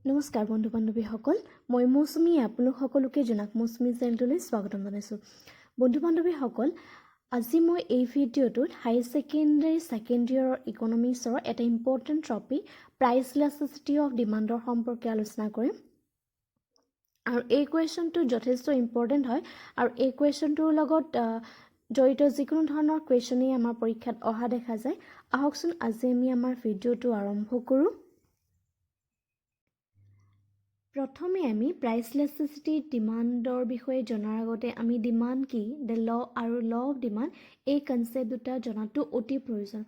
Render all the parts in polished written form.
নমস্কাৰ বন্ধু বান্ধৱীসকল মই মৌচুমী আপোনালোক সকলোকে জনাক মৌচুমী চেনেললৈ স্বাগতম জনাইছোঁ বন্ধু বান্ধৱীসকল আজি মই এই ভিডিঅ'টোত হাই সেকেন্ডাৰী সেকেন্ড ইয়াৰৰ ইকনমিক্সৰ এটা important topic price elasticity of ডিমাণ্ডৰ সম্পৰ্কে আলোচনা কৰিম আৰু এই কোৱেশ্যনটো যথেষ্ট ইম্পৰ্টেন্ট হয় আৰু এই কোৱেশ্যনটোৰ লগত জড়িত যিকোনো ধৰণৰ কোৱেশ্যনেই আমাৰ পৰীক্ষাত অহা দেখা যায় আহকচোন আজি আমি আমাৰ ভিডিঅ'টো আৰম্ভ কৰোঁ প্ৰথমে আমি প্ৰাইস ইলাস্টিচিটি ডিমাণ্ডৰ বিষয়ে জনাৰ আগতে আমি ডিমাণ্ড কি দ্য ল আৰু ল অফ ডিমাণ্ড এই কনসেপ্ট দুটা জনাটো অতি প্ৰয়োজন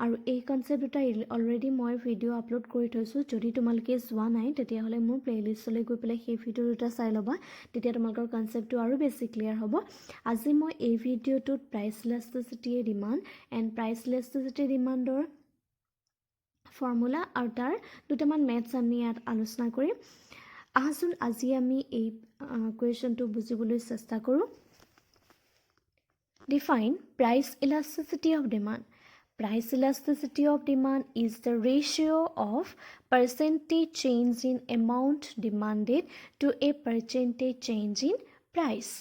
আৰু এই কনসেপ্ট দুটা অলৰেডি মই ভিডিঅ' আপলোড কৰি থৈছোঁ যদি তোমালোকে চোৱা নাই তেতিয়াহ'লে মোৰ প্লেলিষ্টলৈ গৈ পেলাই সেই ভিডিঅ' দুটা চাই ল'বা তেতিয়া তোমালোকৰ কনসেপ্টটো আৰু বেছি ক্লিয়াৰ হ'ব আজি মই এই ভিডিঅ'টোত price elasticity demand and price elasticity ডিমাণ্ডৰ ফৰ্মুলা আৰু তাৰ দুটামান মেথছ আমি ইয়াত আলোচনা কৰিম আহচোন আজি আমি এই কোৱেশ্যনটো বুজিবলৈ চেষ্টা কৰোঁ Define price elasticity of demand. Price elasticity of demand is the ratio of percentage change in amount demanded to a percentage change in price.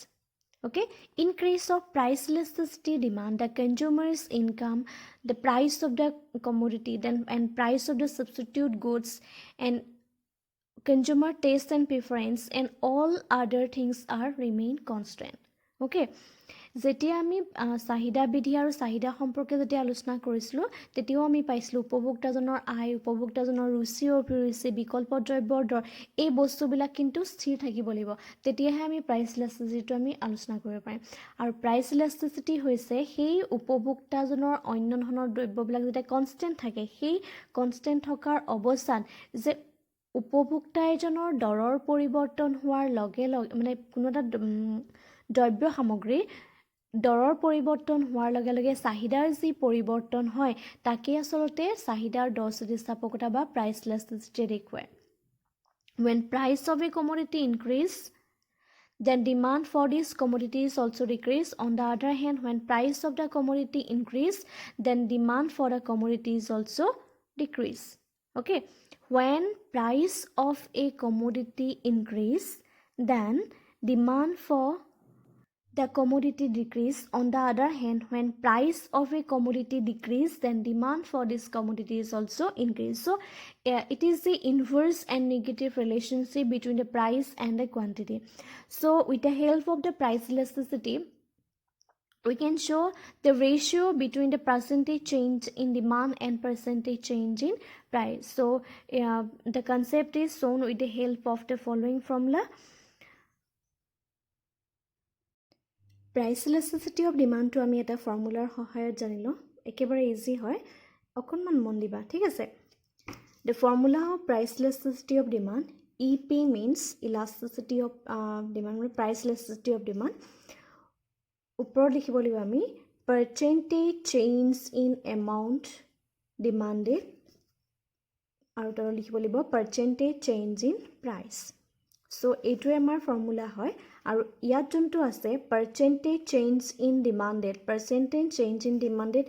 Okay, increase of price elasticity demand the consumer's income, the price of the commodity, then and price of the substitute goods and consumer taste and preference and all other things are remain constant. Okay. যেতিয়া আমি চাহিদা বিধি আৰু চাহিদা সম্পৰ্কে যেতিয়া আলোচনা কৰিছিলোঁ তেতিয়াও আমি পাইছিলোঁ উপভোক্তাজনৰ আয় উপভোক্তাজনৰ ৰুচি অভিৰুচি বিকল্প দ্ৰব্যৰ দৰ এই বস্তুবিলাক কিন্তু স্থিৰ থাকিব লাগিব তেতিয়াহে আমি প্ৰাইস ইলাস্টিচিটিটো আমি আলোচনা কৰিব পাৰিম আৰু প্ৰাইস ইলাস্টিচিটি হৈছে সেই উপভোক্তাজনৰ অন্য ধৰণৰ দ্ৰব্যবিলাক যেতিয়া কনষ্টেণ্ট থাকে সেই কনষ্টেণ্ট থকাৰ অৱস্থাত যে উপভোক্তা এজনৰ দৰৰ পৰিৱৰ্তন হোৱাৰ লগে লগে মানে কোনো এটা দ্ৰব্য সামগ্ৰী দৰৰ পৰিৱৰ্তন হোৱাৰ লগে লগে চাহিদাৰ যি পৰিৱৰ্তন হয় তাকে আচলতে চাহিদাৰ দৰ স্থিতিস্থাপকতা বা প্ৰাইস ইলাস্টিচিটি দেখুৱায় when price of a commodity increase then demand for this commodity is also decrease on the other hand when price of the commodity increase then demand for the commodity is also decrease okay when price of a commodity increase then demand for the commodity decrease on the other hand when price of a commodity decrease then demand for this commodity is also increase so it is the inverse and negative relationship between the price and the quantity so with the help of the price elasticity we can show the ratio between the percentage change in demand and percentage change in price so the concept is shown with the help of the following formula price elasticity of ডিমাণ্ডটো আমি এটা ফৰ্মুলাৰ সহায়ত জানিলোঁ একেবাৰে easy হয় অকণমান মন দিবা ঠিক আছে the formula of price elasticity of demand EP means elasticity of demand price elasticity of demand ওপৰত লিখিব লাগিব আমি percentage change in amount demanded আৰু তাৰ লিখিব লাগিব percentage change in price so এইটোৱে আমাৰ ফৰ্মুলা হয় আৰু ইয়াত যোনটো আছে percentage change in demanded percentage change in demanded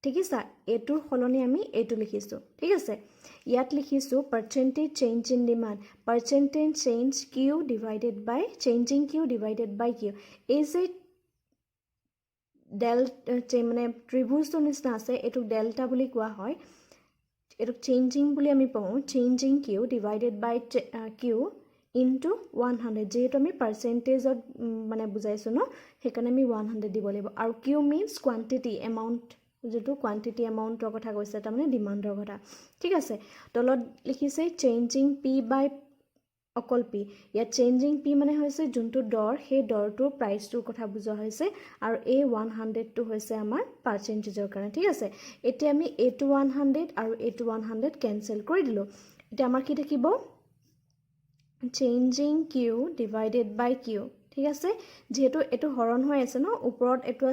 ঠিক আছে এটোৰ হলনি আমি এটো লিখিছো ঠিক আছে ইয়াত লিখিছো percentage change in demand percentage change q divided by changing q divided by q is it delta মানে ত্ৰিভুজৰ নিচিনা আছে এটো ডেল্টা বুলি কোৱা হয় এটো চেঞ্জিং বুলি আমি পাওঁ changing q divided by q into 100 যেহেতু আমি পার্সেন্টেজত মানে বুজাইছো ন হেকানে আমি 100 দিব লাগিব আৰু q means quantity amount যেটো quantity amount ৰ কথা কৈছে তাৰ মানে ডিমাণ্ডৰ কথা ঠিক আছে তলত লিখিছে চেঞ্জিং p by অকল p ইয়াত চেঞ্জিং p মানে হৈছে যোনটো দৰ সেই দৰটোৰ প্ৰাইচটোৰ কথা বুজোৱা হৈছে আৰু এই 100 টো হৈছে আমাৰ পাৰ্সেন্টেজৰ কাৰণে ঠিক আছে এতিয়া আমি a to 100 আৰু a to 100 ক্যান্সেল কৰি দিলো এতিয়া আমাৰ কি থাকিব changing q divided by q ঠিক আছে যেহেতু এটো হৰণ হৈ আছে ন ওপৰত এটো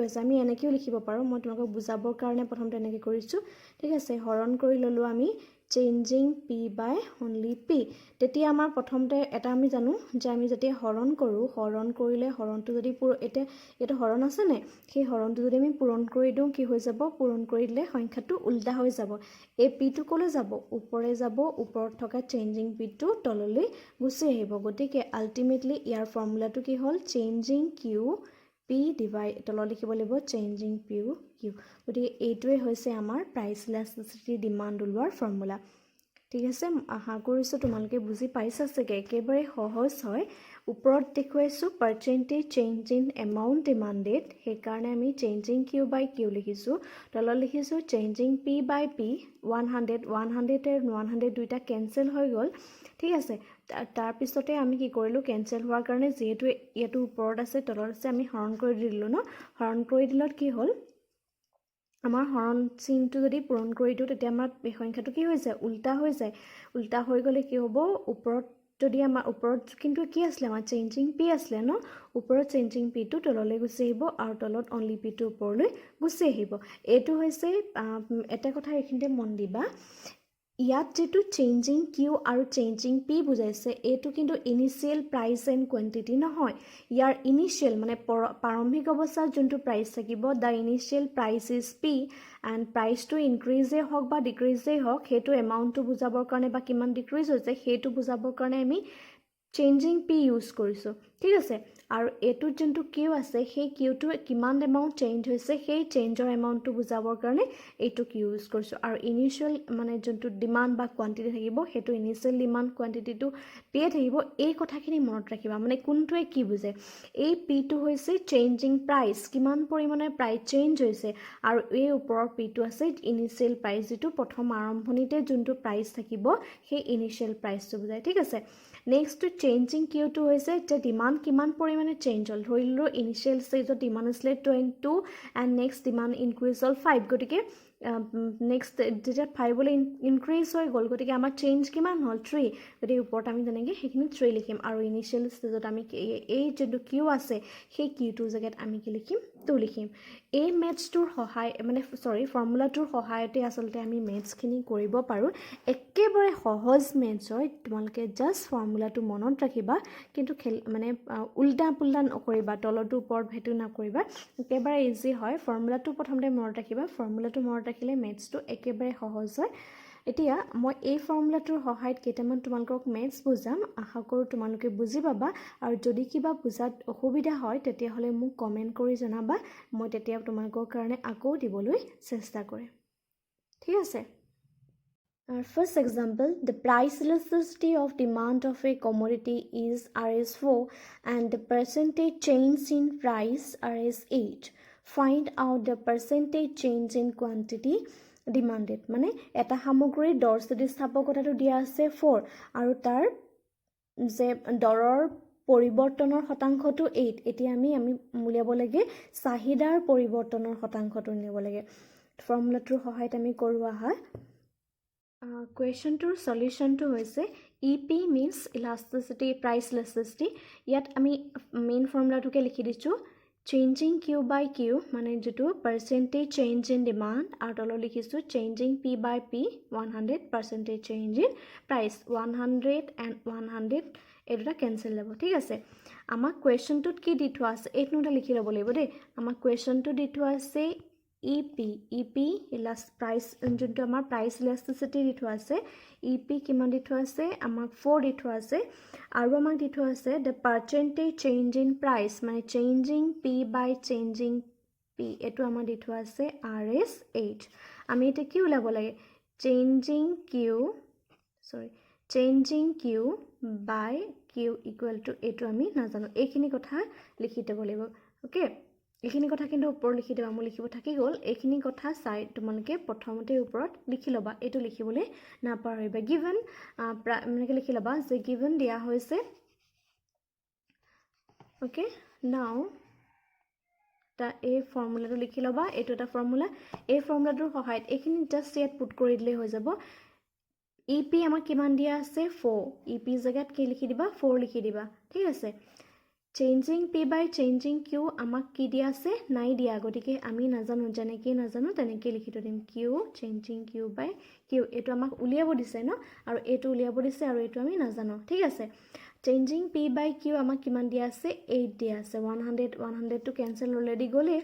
আছে আমি এনেকেও লিখিব পাৰো মই তোমাক বুজাবৰ কাৰণে প্ৰথমতে এনেকে কৰিছো ঠিক আছে হৰণ কৰি ললো আমি চেঞ্জিং পি বাই অনলি পি তেতিয়া আমাৰ প্ৰথমতে এটা আমি জানো যে আমি যেতিয়া হৰণ কৰোঁ হৰণ কৰিলে হৰণটো যদি এতিয়া এইটো হৰণ আছে নাই সেই হৰণটো যদি আমি পূৰণ কৰি দিওঁ কি হৈ যাব পূৰণ কৰি দিলে সংখ্যাটো উল্টা হৈ যাব এই পিটো ক'লৈ যাব ওপৰে যাব ওপৰত থকা চেঞ্জিং পিটো তললৈ গুচি আহিব গতিকে আল্টিমেটলি ইয়াৰ ফৰ্মুলাটো কি হ'ল চেঞ্জিং কিউ পি ডিভাইড তলত লিখিব লাগিব চেঞ্জিং পিউ কিউ গতিকে এইটোৱে হৈছে আমাৰ প্ৰাইচ ইলাষ্টিচিটি ডিমাণ্ড ওলোৱাৰ ফৰ্মুলা ঠিক আছে আশা কৰিছোঁ তোমালোকে বুজি পাইছা চাগে একেবাৰে সহজ হয় ওপৰত দেখুৱাইছোঁ percentage change in amount demanded সেইকাৰণে আমি চেঞ্জিং কিউ বাই কিউ লিখিছোঁ তলত লিখিছোঁ চেঞ্জিং পি বাই পি 100 100 দুইটা কেঞ্চেল হৈ গ'ল ঠিক আছে তাৰপিছতে আমি কি কৰিলোঁ কেঞ্চেল হোৱাৰ কাৰণে যিহেতু ইয়াতো ওপৰত আছে তলত আছে আমি হৰণ কৰি দিলোঁ ন হৰণ কৰি দিলত কি হ'ল আমাৰ হৰণ চিনটো যদি পূৰণ কৰি দিওঁ তেতিয়া আমাৰ এই সংখ্যাটো কি হৈ যায় উল্টা হৈ গ'লে কি হ'ব ওপৰত যদি আমাৰ ওপৰত কিন্তু কি আছিলে আমাৰ চেঞ্জিং পি আছিলে ন ওপৰত চেঞ্জিং পিটো তললৈ গুচি আহিব আৰু তলত অনলি পিটো ওপৰলৈ গুচি আহিব এইটো হৈছে এটা কথা এইখিনিতে মন দিবা ইয়াত যেটো চেঞ্জিং কিউ আৰু চেঞ্জিং পি বুজাইছে এইটো কিন্তু ইনিশিয়েল প্ৰাইস এণ্ড কোৱান্টিটি নহয় ইয়াৰ ইনিশিয়েল মানে প্ৰাৰম্ভিক অৱস্থাত যোনটো প্ৰাইস থাকিব দা ইনিশিয়েল প্ৰাইস ইজ পি এণ্ড প্ৰাইসটো ইনক্ৰিজে হওক বা ডিক্ৰিজে হওক সেইটো এমাউণ্টটো বুজাবৰ কাৰণে বা কিমান ডিক্ৰিজ হৈছে সেইটো বুজাবৰ কাৰণে আমি চেঞ্জিং পি ইউজ কৰিছোঁ ঠিক আছে আৰু এইটো যোনটো কিউ আছে সেই কিউটো কিমান এমাউণ্ট চেঞ্জ হৈছে সেই চেঞ্জৰ এমাউণ্টটো বুজাবৰ কাৰণে এইটো কিউ ইউজ কৰিছোঁ আৰু ইনিশিয়েল মানে যোনটো ডিমাণ্ড বা কোৱান্টিটি থাকিব সেইটো ইনিশিয়েল ডিমাণ্ড কোৱান্টিটিটো পিয়ে থাকিব এই কথাখিনি মনত ৰাখিবা মানে কোনটোৱে কি বুজে এই পিটো হৈছে চেঞ্জিং প্ৰাইচ কিমান পৰিমাণে প্ৰাইচ চেঞ্জ হৈছে আৰু এই ওপৰৰ পিটো আছে ইনিশিয়েল প্ৰাইচ যিটো প্ৰথম আৰম্ভণিতে যোনটো প্ৰাইচ থাকিব সেই ইনিশিয়েল প্ৰাইচটো বুজায় ঠিক আছে নেক্সট চেঞ্জিং কিউটো হৈছে যে ডিমাণ্ড কিমান পৰিমাণে চেঞ্জ হ'ল ধৰি ললোঁ ইনিশিয়েল ষ্টেজত ডিমাণ্ড আছিলে 22 এণ্ড নেক্সট ডিমাণ্ড ইনক্ৰিজ হ'ল 5 গতিকে নেক্সট যেতিয়া 5 লৈ ইনক্ৰিজ হৈ গ'ল গতিকে আমাৰ চেঞ্জ কিমান হ'ল 3 গতিকে ওপৰত আমি তেনেকৈ সেইখিনি 3 লিখিম আৰু ইনিশিয়েল ষ্টেজত আমি এই যোনটো কিউ আছে সেই কিউটোৰ জেগাত আমি কি লিখিম 2 লিখিম এই মেথছটোৰ সহায় মানে ফৰ্মুলাটোৰ সহায়তে আচলতে আমি মেথছখিনি কৰিব পাৰোঁ একেবাৰে সহজ মেথছ হয় তোমালোকে জাষ্ট ফৰ্মুলাটো মনত ৰাখিবা কিন্তু মানে উল্টা পুল্টা নকৰিবা তলটো ওপৰত ভেটো নকৰিবা একেবাৰে ইজি হয় ফৰ্মুলাটো প্ৰথমতে মনত ৰাখিবা ফৰ্মুলাটো মনত ৰাখিলে মেথছটো একেবাৰে সহজ হয় এতিয়া মই এই ফৰ্মুলাটোৰ সহায়ত কেইটামান তোমালোকক মেথছ বুজাম আশা কৰোঁ তোমালোকে বুজি পাবা আৰু যদি কিবা বুজাত অসুবিধা হয় তেতিয়াহ'লে মোক কমেণ্ট কৰি জনাবা মই তেতিয়া তোমালোকৰ কাৰণে আকৌ দিবলৈ চেষ্টা কৰিম ঠিক আছে First example, the price elasticity of demand of a commodity is RS4 and the percentage change in price RS8. Find out the percentage change in quantity demanded. মানে এটা সামগ্ৰীৰ দৰ স্থিতিস্থাপকতাটো দিয়া আছে 4 আৰু তাৰ যে দৰৰ পৰিৱৰ্তনৰ শতাংশটো 8 এতিয়া আমি উলিয়াব লাগে চাহিদাৰ পৰিৱৰ্তনৰ শতাংশটো উলিয়াব লাগে ফৰ্মুলাটোৰ সহায়ত আমি কৰোঁ আহা কুৱেশ্যনটোৰ সলিউশ্যনটো হৈছে EP means elasticity price elasticity ইয়াত আমি মেইন ফৰ্মুলাটোকে লিখি দিছোঁ চেঞ্জিং কিউ বাই কিউ মানে যেটো পাৰ্চেণ্টেজ চেঞ্জ ইন ডিমাণ্ড আৰু তলত লিখিছোঁ changing P by P 100 percentage change in price 100 and 100 এই দুটা কেঞ্চেল হ'ব ঠিক আছে আমাক কুৱেশ্যনটোত কি দি থোৱা আছে এইটো নোটা লিখি ল'ব লাগিব দেই আমাক কুৱেশ্যনটো দি থোৱা আছে EP price যোনটো আমাৰ প্ৰাইচ ইলাষ্টিচিটি দি থোৱা আছে EP কিমান দি থোৱা আছে আমাক 4 দি থোৱা আছে আৰু আমাক দি থোৱা আছে the percentage change in price মানে changing P by changing P এটো আমাৰ দি থোৱা আছে RS8 আমি এটা কি উলাব লাগে changing Q by Q equal to এটো আমি নাজানো এইখিনি কথা লিখি দিব লাগিব ওকে এইখিনি কথা কিন্তু ওপৰ লিখি দেবা মই লিখিব থাকি গ'ল এইখিনি কথা চাই তোমালোকে প্ৰথমতে ওপৰত লিখি লবা এটো লিখিবলৈ নাপাহৰিবা গিভেন মানে লিখি লবা যে গিভেন দিয়া হৈছে ওকে নাও তা এই ফৰ্মুলাটো লিখি লবা এটো এটা ফৰ্মুলা এই ফৰ্মুলাটোৰ সহায়ত এইখিনি জাস্ট ইয়াত পুট কৰি দিলে হৈ যাব EP আমাক কিমান দিয়া আছে 4 EP জায়গাত কি লিখি দিবা 4 লিখি দিবা ঠিক আছে চেঞ্জিং পি বাই চেঞ্জিং কিউ আমাক কি দিয়া আছে নাই দিয়া গতিকে আমি নাজানো যেনেকৈ নাজানো তেনেকৈ লিখি থৈ দিম Q changing Q by Q এইটো আমাক উলিয়াব দিছে ন আৰু এইটো উলিয়াব দিছে আৰু এইটো আমি নাজানো ঠিক আছে চেঞ্জিং পি বাই কিউ আমাক কিমান দিয়া আছে 8 দিয়া আছে 100 টো কেনসেল অলৰেডি গ'লে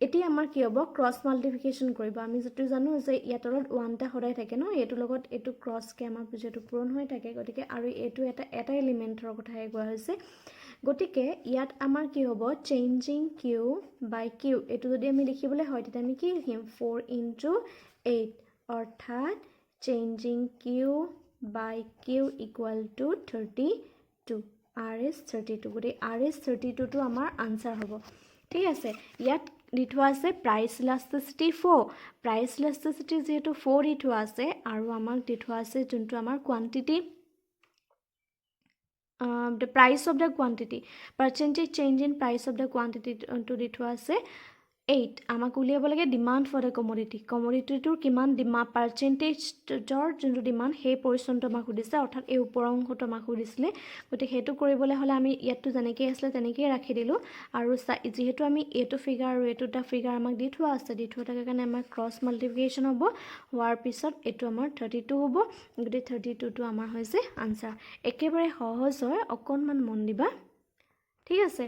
এতিয়া আমাৰ কি হ'ব ক্ৰছ মাল্টিপ্লিকেশ্যন কৰিব আমি যেটো জানো যে ইয়াৰ তলত 1টা সদায় থাকে ন এইটো লগত এইটো ক্ৰছকে আমাৰ যেটো পূৰণ হৈ থাকে গতিকে আৰু এইটো এটা এলিমেন্টৰ কথাই কোৱা হৈছে গতিকে ইয়াত আমাৰ কি হ'ব চেঞ্জিং কিউ বাই কিউ এইটো যদি আমি লিখিবলৈ হয় তেতিয়া আমি কি লিখিম 4 * 8 অৰ্থাৎ changing Q by Q equal to 32 RS 32 গতিকে RS 32 টো আমাৰ আনসাৰ হ'ব ঠিক আছে ইয়াত দি থোৱা আছে প্ৰাইস ইলাস্টিসিটি 4 প্ৰাইস ইলাস্টিসিটি যেহেতু 4 দি থোৱা আছে আৰু আমাক দি থোৱা আছে যোনটো আমাৰ quantity the price of the quantity percentage change in price of the quantity to দি থোৱা আছে 8 আমাক উলিয়াব লাগে ডিমান্ড ফৰ দ্য কমোডিটিটোৰ কিমান ডিমান্ড পাৰ্চেন্টেজৰ যোনটো ডিমান্ড সেই পৰিচয়টো আমাক সুধিছে অৰ্থাৎ এই ওপৰ অংশটো আমাক সুধিছিলে গতিকে হেতু কৰিবলৈ হলে আমি ইয়াতটো যেনেকৈ আছিল তেনেকৈ ৰাখি দিলো আৰু যেহেতু আমি এটো ফিগাৰ আৰু এটোটা ফিগাৰ আমাক দি থোৱা আছে দি থোৱা থাকে কাৰণে আমাৰ ক্ৰছ মাল্টিপ্লিকেশ্যন হ'ব হোৱাৰ পিছত এটো আমাৰ 32 হ'ব গতিকে 32 টো আমাৰ হৈছে আনসাৰ একেবাৰে সহজ হয় অকনমান মন দিবা ঠিক আছে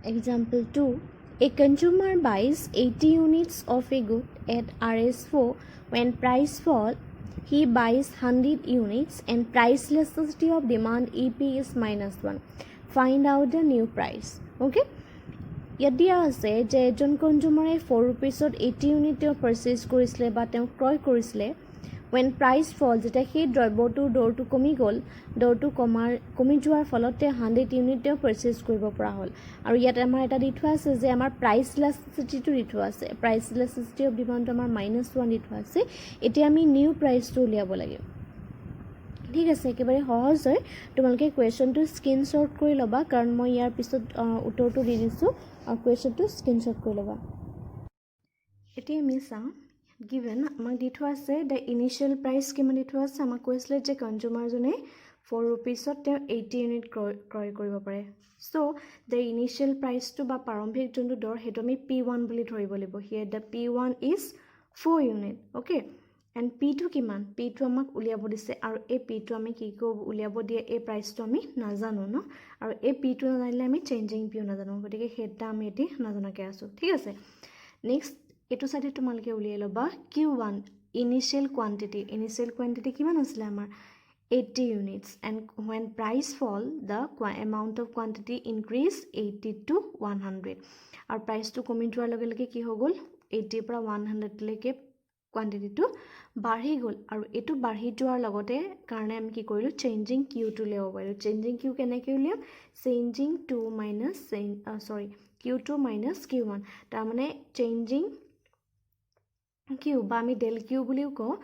Example 2. A consumer buys 80 units of a good at RS4. When price fall, he buys 100 units and price elasticity of demand EP is -1. Find out the new price. Okay? ইয়াত দিয়া আছে যে এজন কনজিউমাৰে 4 rupeesত 80 ইউনিট পাৰচেজ কৰিছিলে বা তেওঁ ক্ৰয় কৰিছিলে when price fall যেতিয়া সেই দ্ৰব্যটোৰ দৰটো কমি গ'ল দৰটো কমি যোৱাৰ ফলত তেওঁ 100 ইউনিট তেওঁ পাৰচেজ কৰিব পৰা হ'ল আৰু ইয়াত আমাৰ এটা দি থোৱা আছে যে আমাৰ প্ৰাইস ইলাস্টিসিটিটো দি থোৱা আছে প্ৰাইস ইলাস্টিসিটি অফ ডিমান্ড আমাৰ -1 দি থোৱা আছে এতিয়া আমি নিউ প্ৰাইসটো উলিয়াব লাগে ঠিক আছে একেবাৰে সহজ হয় তোমালোকে কোৱেশ্চনটো স্ক্ৰিনশ্বট কৰি লবা কাৰণ মই ইয়াৰ পিছত উত্তৰটো দি দিছো আৰু কোৱেশ্চনটো স্ক্ৰিনশ্বট কৰি লবা এতিয়া আমি চাওঁ given আমাক দি থোৱা আছে the initial price কিমান দি থোৱা আছে আমাক কৈছিলে যে কনজিউমাৰ জনে 4 rupeesত তেওঁ 80 ইউনিট ক্ৰয় কৰিব পাৰে so the initial price টো বা প্ৰাৰম্ভিক যোনটো দৰ হেতু আমি P1 বুলি ধৰিব লাগিব here the P1 is 4 unit okay and P2 কিমান P2 আমাক উলিয়াব দিছে আৰু এই P2 আমি কি উলিয়াব দিয়ে এই প্ৰাইসটো আমি নাজানো ন আৰু এই P2 নাজানিলে আমি চেঞ্জিং P নাজানো গতিকে হেটা আমি এটি নাজানাকে আছো ঠিক আছে নেক্সট এটো সাইডে তোমালকে উলিয়াই লবা Q1 initial quantity কিমান আছিল আমাৰ 80 units and when price fall the amount of quantity increase 80 to 100 আৰু price টো কমি যোৱাৰ লগে লগে কি হৈ গল 80 পৰা 100 লৈকে quantity টো বাঢ়ি গল আৰু এটো বাঢ়ি যোৱাৰ লগতে কাৰণে আমি কি কৰিলো চেঞ্জিং Q টো লিয়াব পাৰিলো চেঞ্জিং Q কেনেকৈ উলিয়াম changing 2 minus Q2 minus Q1 তাৰ মানে চেঞ্জিং Q বা আমি del Q বুলিও কওঁ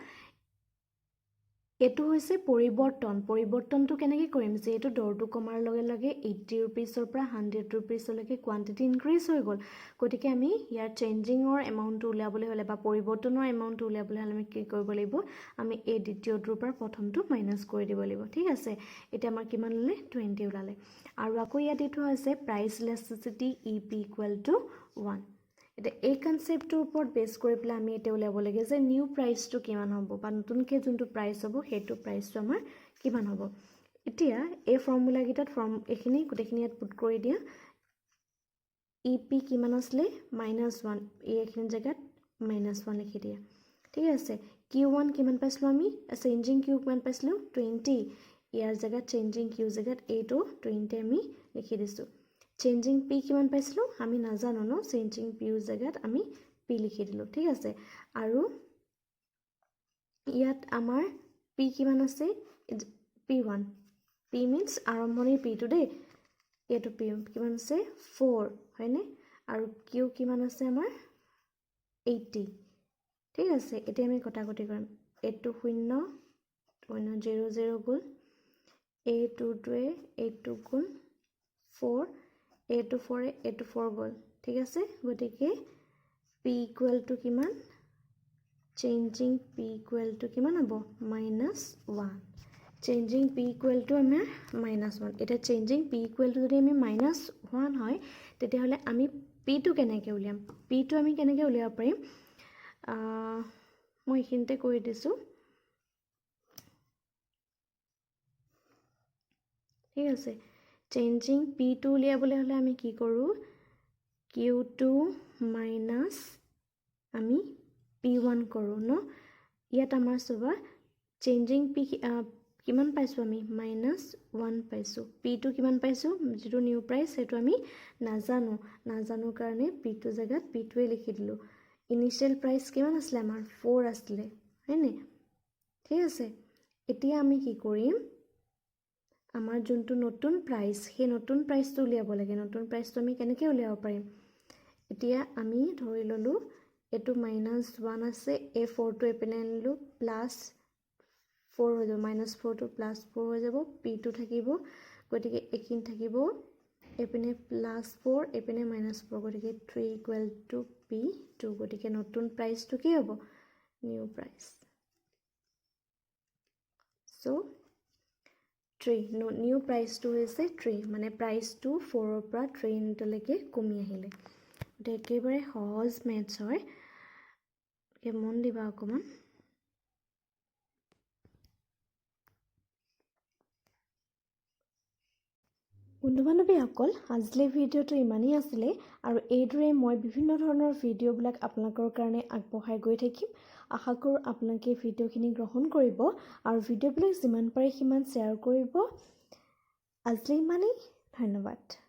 এটো হৈছে পৰিবৰ্তনটো কেনেকৈ কৰিম যে এটো দৰটো কমাৰ লগে লগে 80 rupeesৰ পৰা 100 rupeesলৈকে কোৱান্টিটি ইনক্ৰিজ হৈ গল গতিকে আমি ইয়াৰ চেঞ্জিংৰ এমাউন্টটো উলিয়াবলৈ হলে বা পৰিবৰ্তনৰ এমাউন্টটো উলিয়াবলৈ হলে আমি কি কৰিব লাগিব আমি এই দ্বিতীয়টোৰ পৰা প্ৰথমটো মাইনাস কৰি দিব লাগিব ঠিক আছে এটা আমাৰ কিমান ললে 20 ওলালে আৰু আকৌ ইয়াত দি থোৱা আছে প্ৰাইস ইলাস্টিসিটি EP = 1 এটা এই কনসেপ্টৰ ওপৰত বেস কৰি পেলাই আমি এটা উলিয়াব লাগে যে নিউ প্ৰাইসটো কিমান হ'ব বা নতুনকৈ যোনটো প্ৰাইস হ'ব সেইটো প্ৰাইসটো আমাৰ কিমান হ'ব এতিয়া এই ফৰ্মুলা গিটাত এখিনি গোটেইখিনি ইয়াত পুট কৰি দিয়া EP কিমান আসলে -1 এই এখিনি জায়গাত -1 লিখি দিয়া ঠিক আছে Q1 কিমান পাইছিলো আমি চেঞ্জিং Q কিমান পাইছিলো 20 ইয়াৰ জায়গাত চেঞ্জিং Q জায়গাত এইটো 20 আমি লিখি দিছো চেঞ্জিং P কিমান পাইছিলো আমি নাজানো ন চেঞ্জিং P জায়গাত আমি P লিখি দিলো ঠিক আছে আৰু ইয়াত আমাৰ P কিমান আছে P1 P means আৰম্ভণিৰ P টো দেই এটো P কিমান আছে 4 হয়নে আৰু Q কিমান আছে আমাৰ 80 ঠিক আছে এতিয়া আমি কটাকটি কৰিম এটো 0 0 0 গুণ A2 টোৱে A2 গুণ 4 A2 4 A2 4 গল ঠিক আছে গতিকে P = কিমান চেঞ্জিং P = কিমান হ'ব -1 চেঞ্জিং পি ইকুৱেল টু আমাৰ -1 এতিয়া চেঞ্জিং পি ইকুৱেল টু যদি আমি -1 হয় তেতিয়াহ'লে আমি পিটো কেনেকৈ উলিয়াম পিটো আমি কেনেকৈ উলিয়াব পাৰিম মই এইখিনিতে কৈ দিছোঁ ঠিক আছে চেঞ্জিং পিটো উলিয়াবলৈ হ'লে আমি কি কৰোঁ Q2 মাইনাছ আমি P1 কৰোঁ ন ইয়াত আমাৰ চাবা চেঞ্জিং পি কিমান পাইছোঁ আমি -1 পাইছোঁ পিটো কিমান পাইছোঁ যিটো নিউ প্ৰাইচ সেইটো আমি নাজানো কাৰণে পিটো জেগাত পিটোৱে লিখি দিলোঁ ইনিচিয়েল প্ৰাইচ কিমান আছিলে আমাৰ 4 আছিলে হয়নে ঠিক আছে এতিয়া আমি কি কৰিম আমাৰ যোনটো নতুন প্ৰাইচ সেই নতুন প্ৰাইচটো উলিয়াব লাগে নতুন প্ৰাইচটো আমি কেনেকৈ উলিয়াব পাৰিম এতিয়া আমি ধৰি ল'লোঁ এইটো -1 আছে এই 4টো এপিনে আনিলোঁ +4 হৈ যাব -4টো +4 হৈ যাব পিটো থাকিব গতিকে এইখিনি থাকিব এপিনে +4 এপিনে -4 গতিকে 3 ইকুৱেল টু P2 গতিকে নতুন প্ৰাইচটো কি হ'ব নিউ প্ৰাইচ চ' 3 নিউ প্ৰাইচটো হৈছে 3 মানে প্ৰাইচটো 4ৰ পৰা 3লৈকে কমি আহিলে গতিকে একেবাৰে সহজ মেথছ হয় মন দিবা অকণমান বন্ধু-বান্ধৱীসকল আজিলৈ ভিডিঅ'টো ইমানেই আছিলে আৰু এইদৰে মই বিভিন্ন ধৰণৰ ভিডিঅ'বিলাক আপোনালোকৰ কাৰণে আগবঢ়াই গৈ থাকিম আশা কৰোঁ আপোনালোকে ভিডিঅ'খিনি গ্ৰহণ কৰিব আৰু ভিডিঅ'বিলাক যিমান পাৰে সিমান শ্বেয়াৰ কৰিব আজিলৈ ইমানেই ধন্যবাদ